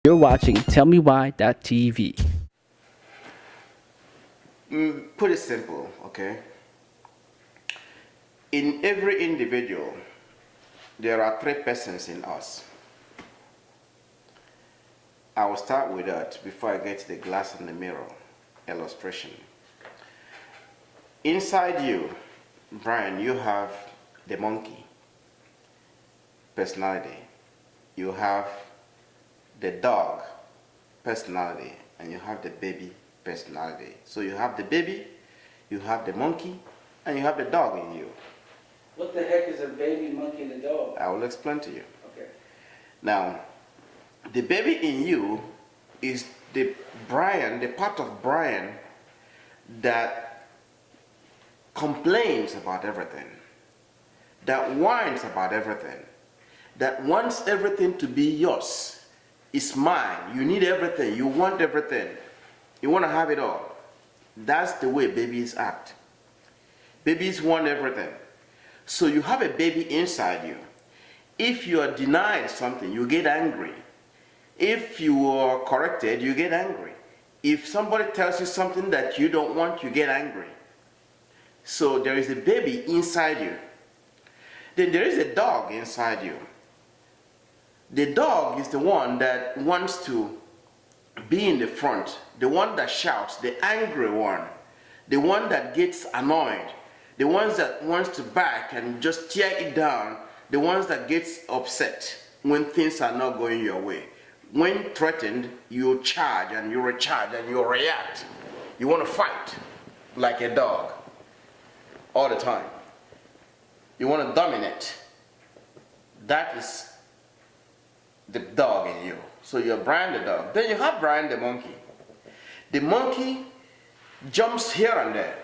You're watching tellmewhy.tv. Put it simple, okay? In every individual, there are three persons in us. I will start with that before I get to the glass and the mirror illustration. Inside you, Brian, you have the monkey personality. You have the dog personality, and you have the baby personality. So you have the baby, you have the monkey, and you have the dog in you. What the heck is a baby, monkey, and a dog? I will explain to you. Okay. Now, the baby in you is the Brian, the part of Brian that complains about everything, that whines about everything, that wants everything to be yours. It's mine. You need everything. You want everything. You want to have it all. That's the way babies act. Babies want everything. So you have a baby inside you. If you are denied something, you get angry. If you are corrected, you get angry. If somebody tells you something that you don't want, you get angry. So there is a baby inside you. Then there is a dog inside you. The dog is the one that wants to be in the front, the one that shouts, the angry one, the one that gets annoyed, the ones that wants to back and just tear it down, the ones that gets upset when things are not going your way. When threatened, you charge and you recharge and you react. You want to fight like a dog all the time. You want to dominate. That is the dog in you. So you're Brian the dog. Then you have Brian the monkey. The monkey jumps here and there.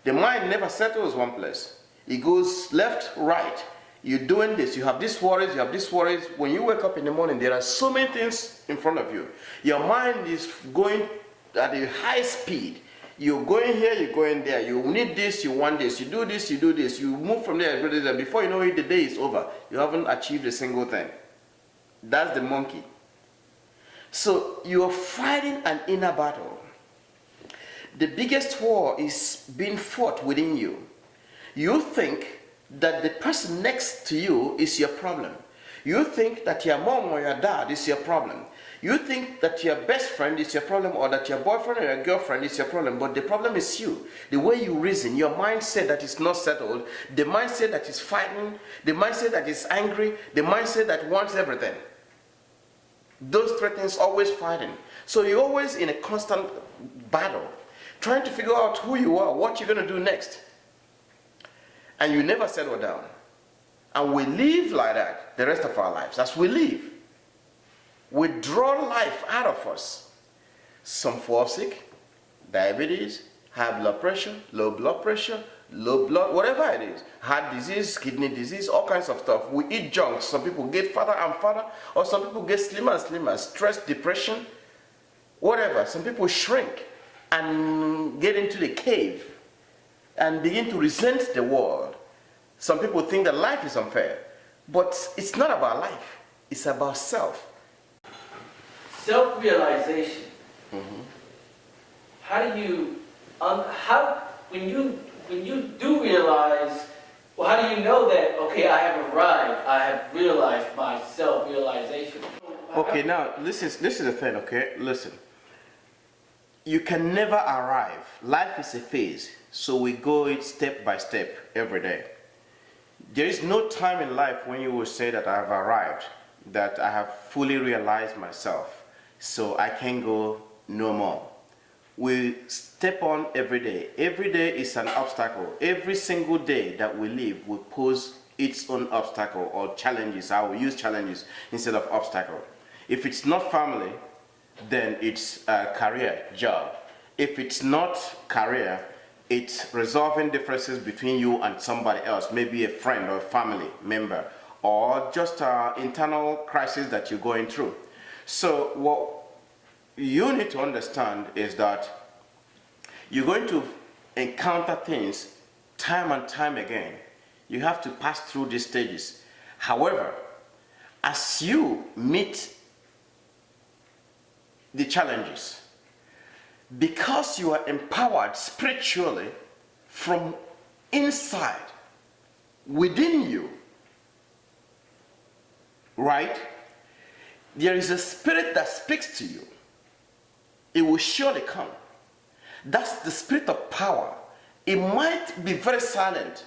The mind never settles one place. It goes left, right. You're doing this. You have these worries, you have these worries. When you wake up in the morning, there are so many things in front of you. Your mind is going at a high speed. You're going here, you're going there. You need this, you want this. You do this, you do this. You move from there, and before you know it, the day is over. You haven't achieved a single thing. That's the monkey. So you're fighting an inner battle. The biggest war is being fought within you. You think that the person next to you is your problem. You think that your mom or your dad is your problem. You think that your best friend is your problem, or that your boyfriend or your girlfriend is your problem, but the problem is you. The way you reason, your mindset that is not settled, the mindset that is fighting, the mindset that is angry, the mindset that wants everything. Those three things always fighting. So you're always in a constant battle, trying to figure out who you are, what you're going to do next. And you never settle down. And we live like that the rest of our lives. As we live, we draw life out of us. Some fall sick, diabetes, high blood pressure, low blood, whatever it is, heart disease, kidney disease, all kinds of stuff. We eat junk. Some people get fatter and fatter, or some people get slimmer and slimmer, stress, depression, whatever. Some people shrink and get into the cave and begin to resent the world. Some people think that life is unfair, but it's not about life. It's about self. Self-realization. Mm-hmm. How do you, when you do realize, well, how do you know that, okay, I have arrived, I have realized my self-realization? Okay, now this is the thing, okay? Listen. You can never arrive. Life is a phase, so we go it step by step every day. There is no time in life when you will say that I have arrived, that I have fully realized myself, so I can go no more. We step on every day. Every day is an obstacle. Every single day that we live will pose its own obstacle or challenges. I will use challenges instead of obstacle. If it's not family, then it's a career, job. If it's not career, it's resolving differences between you and somebody else, maybe a friend or a family member, or just an internal crisis that you're going through. So what you need to understand is that you're going to encounter things time and time again. You have to pass through these stages. However, as you meet the challenges. Because you are empowered spiritually from inside, within you, right? There is a spirit that speaks to you. It will surely come. That's the spirit of power. It might be very silent.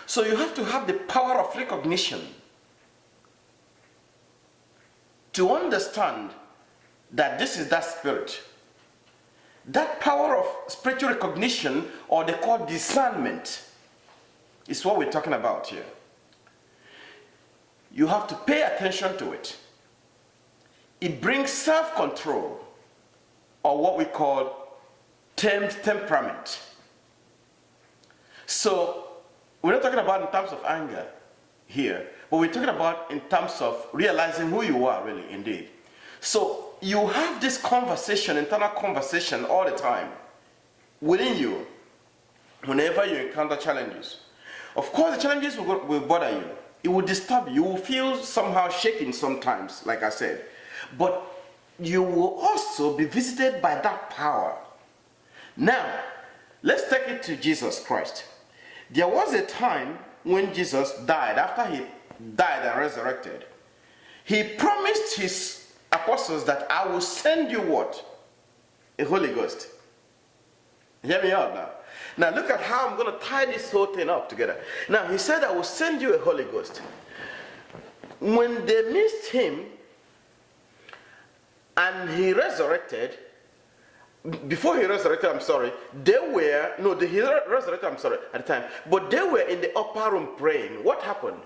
So you have to have the power of recognition to understand that this is that spirit. That power of spiritual recognition, or they call discernment, is what we're talking about here. You have to pay attention to it. It brings self-control, or what we call temperament. So we're not talking about in terms of anger here, but we're talking about in terms of realizing who you are really indeed. So you have this conversation, internal conversation all the time within you whenever you encounter challenges. Of course, the challenges will bother you. It will disturb you. You will feel somehow shaken sometimes, like I said. But you will also be visited by that power. Now, let's take it to Jesus Christ. There was a time when Jesus died. After he died and resurrected, he promised his apostles that I will send you what? A Holy Ghost. Hear me out now. Now look at how I'm going to tie this whole thing up together. Now he said I will send you a Holy Ghost. When they missed him and he resurrected, before he resurrected, he resurrected, at the time, but they were in the upper room praying. What happened?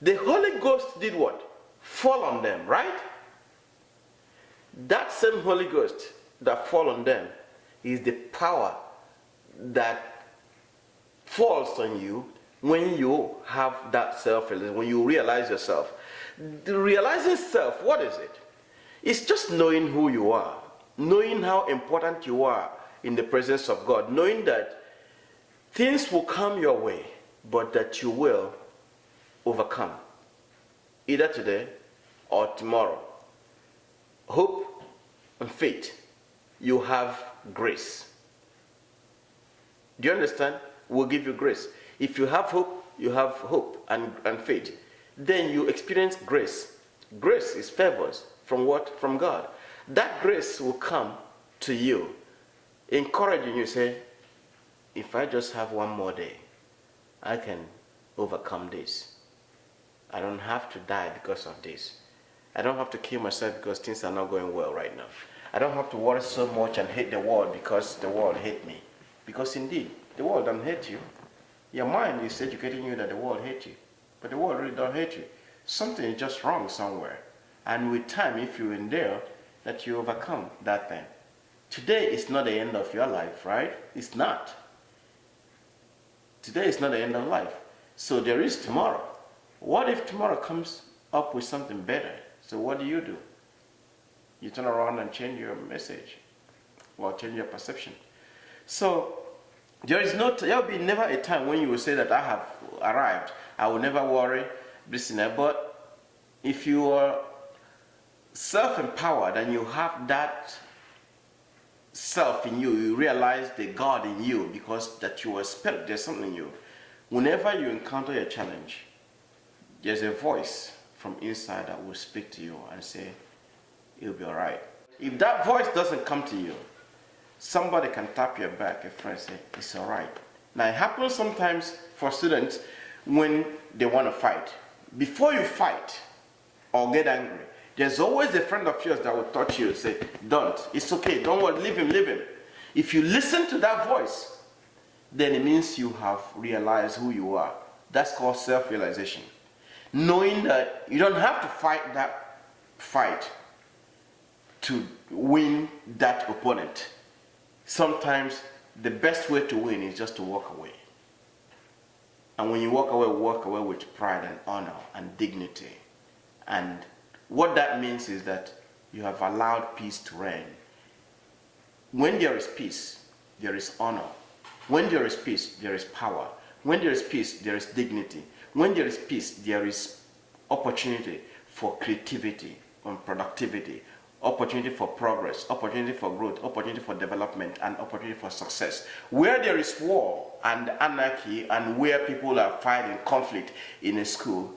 The Holy Ghost did what? Fall on them, right? That same Holy Ghost that fall on them is the power that falls on you when you have that self-realization, when you realize yourself. The realizing self, what is it? It's just knowing who you are, knowing how important you are in the presence of God, knowing that things will come your way, but that you will overcome, either today or tomorrow. Hope and faith, you have grace. Do you understand? We'll give you grace. If you have hope, you have hope and faith. Then you experience grace. Grace is favors from what? From God. That grace will come to you, encouraging you, say, if I just have one more day, I can overcome this. I don't have to die because of this. I don't have to kill myself because things are not going well right now. I don't have to worry so much and hate the world because the world hates me. Because indeed, the world doesn't hate you. Your mind is educating you that the world hates you. But the world really don't hate you. Something is just wrong somewhere. And with time, if you endure, that you overcome that thing. Today is not the end of your life, right? It's not. Today is not the end of life. So there is tomorrow. What if tomorrow comes up with something better? So what do? You turn around and change your message or change your perception. So there will be never a time when you will say that I have arrived. I will never worry, but if you are self-empowered and you have that self in you, you realize the God in you, because that you are spirit, there's something in you. Whenever you encounter a challenge, there's a voice from inside that will speak to you and say, it'll be all right. If that voice doesn't come to you, somebody can tap your back, a friend, say, it's all right. Now, it happens sometimes for students when they want to fight. Before you fight or get angry, there's always a friend of yours that will touch you and say, don't. It's okay. Don't worry. Leave him. Leave him. If you listen to that voice, then it means you have realized who you are. That's called self-realization. Knowing that you don't have to fight that fight to win that opponent. Sometimes the best way to win is just to walk away. And when you walk away with pride and honor and dignity. And what that means is that you have allowed peace to reign. When there is peace, there is honor. When there is peace, there is power. When there is peace, there is dignity. When there is peace, there is opportunity for creativity and productivity, opportunity for progress, opportunity for growth, opportunity for development, and opportunity for success. Where there is war and anarchy, and where people are fighting conflict in a school,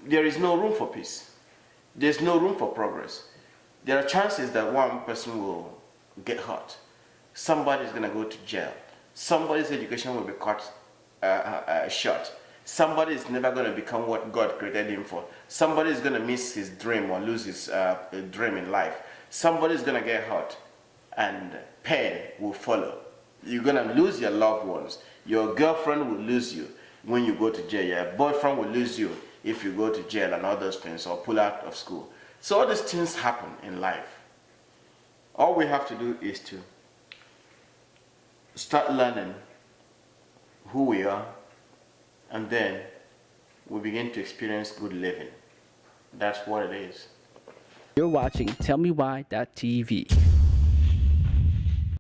there is no room for peace. There's no room for progress. There are chances that one person will get hurt. Somebody is going to go to jail. Somebody's education will be cut short. Somebody is never going to become what God created him for. Somebody is going to miss his dream or lose his dream in life. Somebody is going to get hurt, and pain will follow. You're going to lose your loved ones. Your girlfriend will lose you when you go to jail. Your boyfriend will lose you if you go to jail and all those things, or pull out of school. So all these things happen in life. All we have to do is to start learning who we are, and then we begin to experience good living. That's what it is. You're watching tellmewhy.tv.